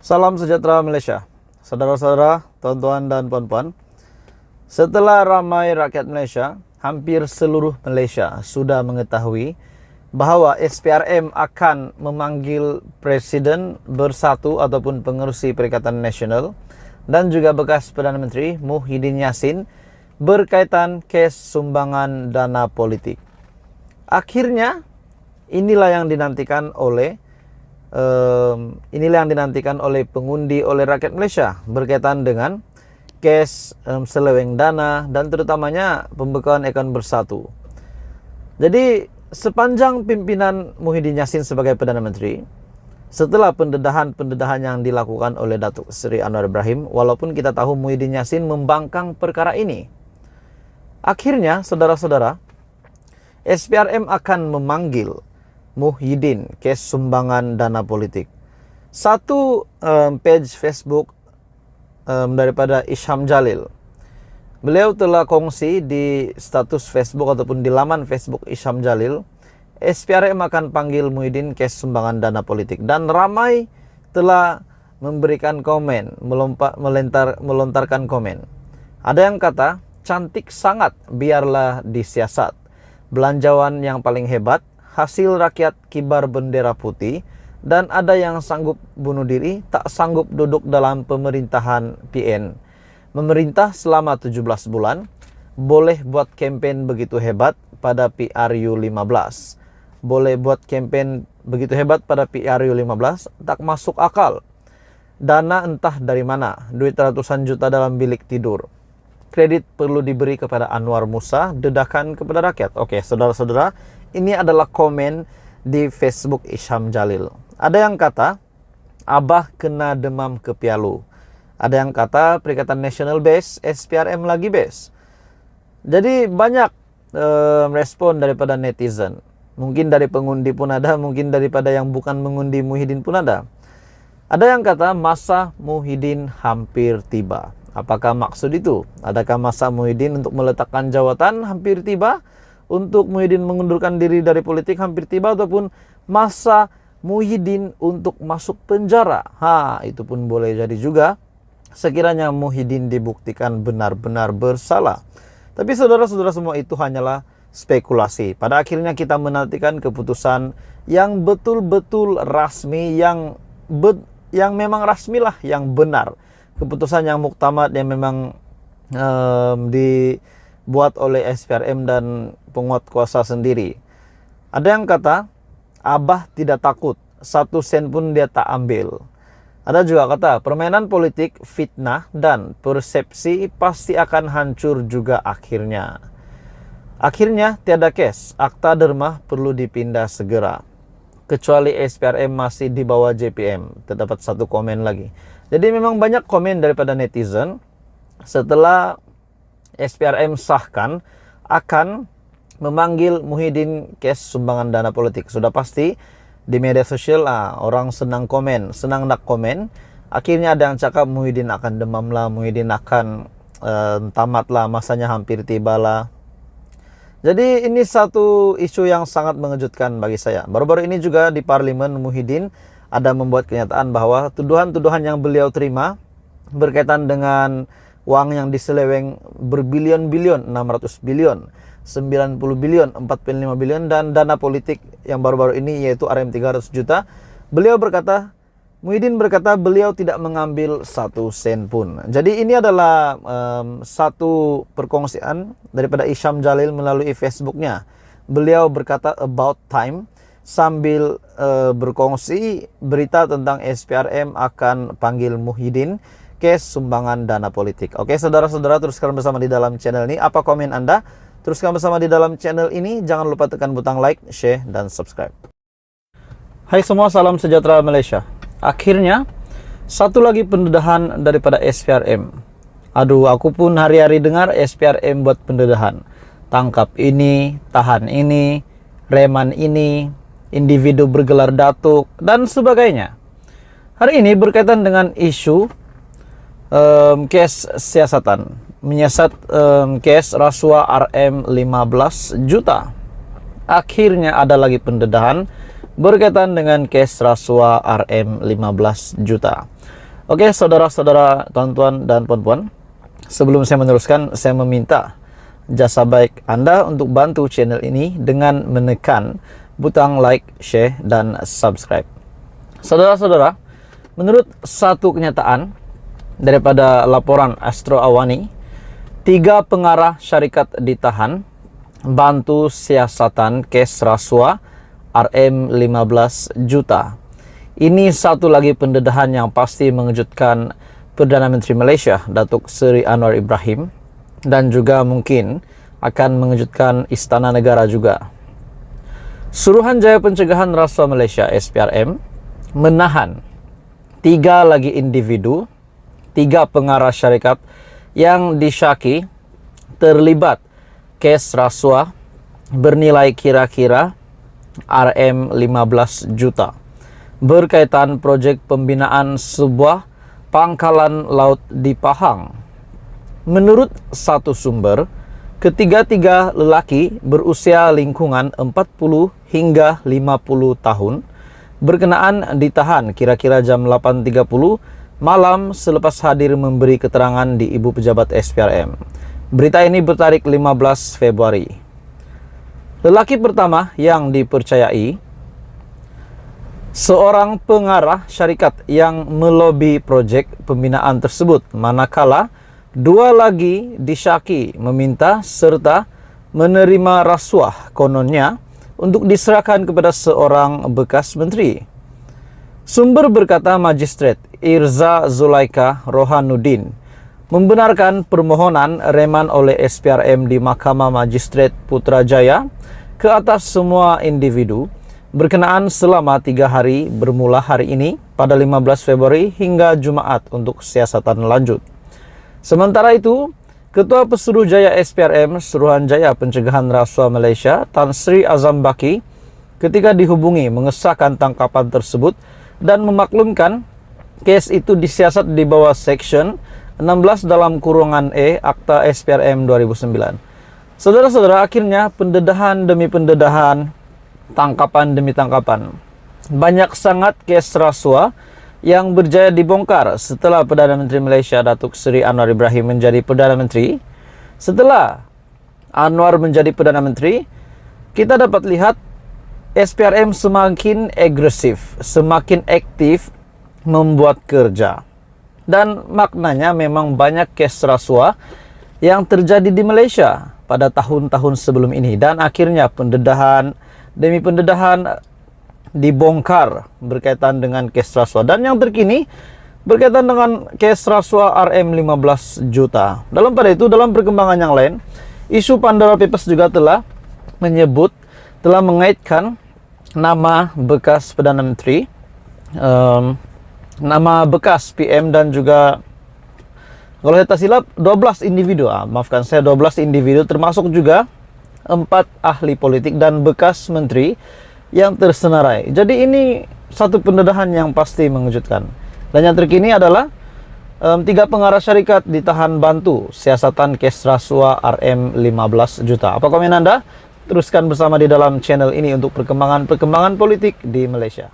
Salam sejahtera Malaysia. Saudara-saudara, tuan-tuan dan puan-puan, setelah ramai rakyat Malaysia, hampir seluruh Malaysia sudah mengetahui bahawa SPRM akan memanggil Presiden Bersatu ataupun Pengerusi Perikatan Nasional dan juga bekas Perdana Menteri Muhyiddin Yassin berkaitan kes sumbangan dana politik. Akhirnya inilah yang dinantikan oleh pengundi, oleh rakyat Malaysia berkaitan dengan kes seleweng dana dan terutamanya pembekuan akaun Bersatu. Jadi sepanjang pimpinan Muhyiddin Yassin sebagai Perdana Menteri, setelah pendedahan yang dilakukan oleh Datuk Seri Anwar Ibrahim, walaupun kita tahu Muhyiddin Yassin membangkang perkara ini, akhirnya saudara-saudara, SPRM akan memanggil Muhyiddin kes sumbangan dana politik. Satu page Facebook daripada Isham Jalil, beliau telah kongsi di status Facebook ataupun di laman Facebook Isham Jalil, SPRM akan panggil Muhyiddin kes sumbangan dana politik, dan ramai telah memberikan komen, melontarkan komen. Ada yang kata, cantik sangat, biarlah disiasat. Belanjawan yang paling hebat, hasil rakyat kibar bendera putih, dan ada yang sanggup bunuh diri, tak sanggup duduk dalam pemerintahan PN. Memerintah selama 17 bulan, boleh buat kempen begitu hebat pada PRU 15. Boleh buat kempen begitu hebat pada PRU 15, tak masuk akal. Dana entah dari mana, duit ratusan juta dalam bilik tidur. Kredit perlu diberi kepada Anwar Musa, dedakan kepada rakyat. Oke, saudara-saudara, ini adalah komen di Facebook Isham Jalil. Ada yang kata, Abah kena demam kepialu. Ada yang kata, Perikatan Nasional best, SPRM lagi best. Jadi banyak respon daripada netizen. Mungkin dari pengundi pun ada, mungkin daripada yang bukan mengundi Muhyiddin pun ada. Ada yang kata, masa Muhyiddin hampir tiba. Apakah maksud itu? Adakah masa Muhyiddin untuk meletakkan jawatan hampir tiba? Untuk Muhyiddin mengundurkan diri dari politik hampir tiba? Ataupun masa Muhyiddin untuk masuk penjara? Itu pun boleh jadi juga, sekiranya Muhyiddin dibuktikan benar-benar bersalah. Tapi saudara-saudara, semua itu hanyalah spekulasi. Pada akhirnya kita menantikan keputusan yang betul-betul rasmi, yang memang rasmilah, yang benar. Keputusan yang muktamad, yang memang dibuat oleh SPRM dan penguat kuasa sendiri. Ada yang kata, Abah tidak takut, 1 sen pun dia tak ambil. Ada juga kata, permainan politik, fitnah, dan persepsi pasti akan hancur juga akhirnya. Akhirnya tiada kes, akta dermah perlu dipindah segera. Kecuali SPRM masih di bawah JPM. Terdapat satu komen lagi. Jadi memang banyak komen daripada netizen setelah SPRM sahkan akan memanggil Muhyiddin kes sumbangan dana politik. Sudah pasti di media sosial orang senang komen, senang nak komen. Akhirnya ada yang cakap Muhyiddin akan demam lah, Muhyiddin akan tamat lah, masanya hampir tiba lah. Jadi ini satu isu yang sangat mengejutkan bagi saya. Baru-baru ini juga di Parlimen Muhyiddin ada membuat kenyataan bahwa tuduhan-tuduhan yang beliau terima berkaitan dengan uang yang diseleweng berbilion-bilion, 600 bilion, 90 bilion, 45 bilion, dan dana politik yang baru-baru ini yaitu RM 300 juta. Muhyiddin berkata beliau tidak mengambil 1 sen pun. Jadi ini adalah satu perkongsian daripada Isham Jalil melalui Facebooknya. Beliau berkata about time sambil berkongsi berita tentang SPRM akan panggil Muhyiddin kes sumbangan dana politik. Oke, saudara-saudara, teruskan bersama di dalam channel ini. Apa komen Anda? Teruskan bersama di dalam channel ini. Jangan lupa tekan butang like, share, dan subscribe. Hai semua, salam sejahtera Malaysia. Akhirnya, satu lagi pendedahan daripada SPRM. Aduh, aku pun hari-hari dengar SPRM buat pendedahan. Tangkap ini, tahan ini, reman ini, individu bergelar datuk, dan sebagainya. Hari ini berkaitan dengan isu kes siasatan, menyiasat kes rasuah RM 15 juta. Akhirnya ada lagi pendedahan berkaitan dengan case rasuah RM 15 juta. Oke, saudara-saudara, tuan-tuan dan puan-puan, sebelum saya meneruskan, saya meminta jasa baik Anda untuk bantu channel ini dengan menekan butang like, share, dan subscribe. Saudara-saudara, menurut satu kenyataan daripada laporan Astro Awani, 3 pengarah syarikat ditahan bantu siasatan case rasuah RM 15 juta. Ini satu lagi pendedahan yang pasti mengejutkan Perdana Menteri Malaysia, Datuk Seri Anwar Ibrahim, dan juga mungkin akan mengejutkan Istana Negara juga. Suruhanjaya Pencegahan Rasuah Malaysia (SPRM) menahan 3 lagi individu, 3 pengarah syarikat yang disyaki terlibat kes rasuah bernilai kira-kira RM 15 juta berkaitan projek pembinaan sebuah pangkalan laut di Pahang. Menurut satu sumber, ketiga-tiga lelaki berusia lingkungan 40 hingga 50 tahun berkenaan ditahan kira-kira jam 8.30 malam selepas hadir memberi keterangan di Ibu Pejabat SPRM. Berita ini bertarik 15 Februari. Lelaki pertama yang dipercayai seorang pengarah syarikat yang melobi projek pembinaan tersebut, manakala 2 lagi disyaki meminta serta menerima rasuah kononnya untuk diserahkan kepada seorang bekas menteri. Sumber berkata Magistrat Irza Zulaika Rohanuddin membenarkan permohonan reman oleh SPRM di Mahkamah Magistrat Putrajaya ke atas semua individu berkenaan selama 3 hari bermula hari ini pada 15 Februari hingga Jumaat untuk siasatan lanjut. Sementara itu, Ketua Pesuruhjaya SPRM Suruhanjaya Pencegahan Rasuah Malaysia Tan Sri Azam Baki ketika dihubungi mengesahkan tangkapan tersebut dan memaklumkan kes itu disiasat di bawah Section 16 dalam kurungan E Akta SPRM 2009. Saudara-saudara, akhirnya pendedahan demi pendedahan, tangkapan demi tangkapan. Banyak sangat kes rasuah yang berjaya dibongkar setelah Perdana Menteri Malaysia Datuk Seri Anwar Ibrahim menjadi Perdana Menteri. Setelah Anwar menjadi Perdana Menteri, kita dapat lihat SPRM semakin agresif, semakin aktif membuat kerja. Dan maknanya memang banyak kes rasuah yang terjadi di Malaysia pada tahun-tahun sebelum ini. Dan akhirnya pendedahan demi pendedahan dibongkar berkaitan dengan kes rasuah. Dan yang terkini berkaitan dengan kes rasuah RM 15 juta. Dalam pada itu, dalam perkembangan yang lain, isu Pandora Papers juga telah mengaitkan nama bekas Perdana Menteri, nama bekas PM dan juga kalau saya tak silap 12 individu, maafkan saya, 12 individu termasuk juga 4 ahli politik dan bekas menteri yang tersenarai. Jadi ini satu pendedahan yang pasti mengejutkan. Dan yang terkini adalah 3 pengarah syarikat ditahan bantu siasatan kes rasuah RM 15 juta. Apa komen Anda? Teruskan bersama di dalam channel ini untuk perkembangan politik di Malaysia.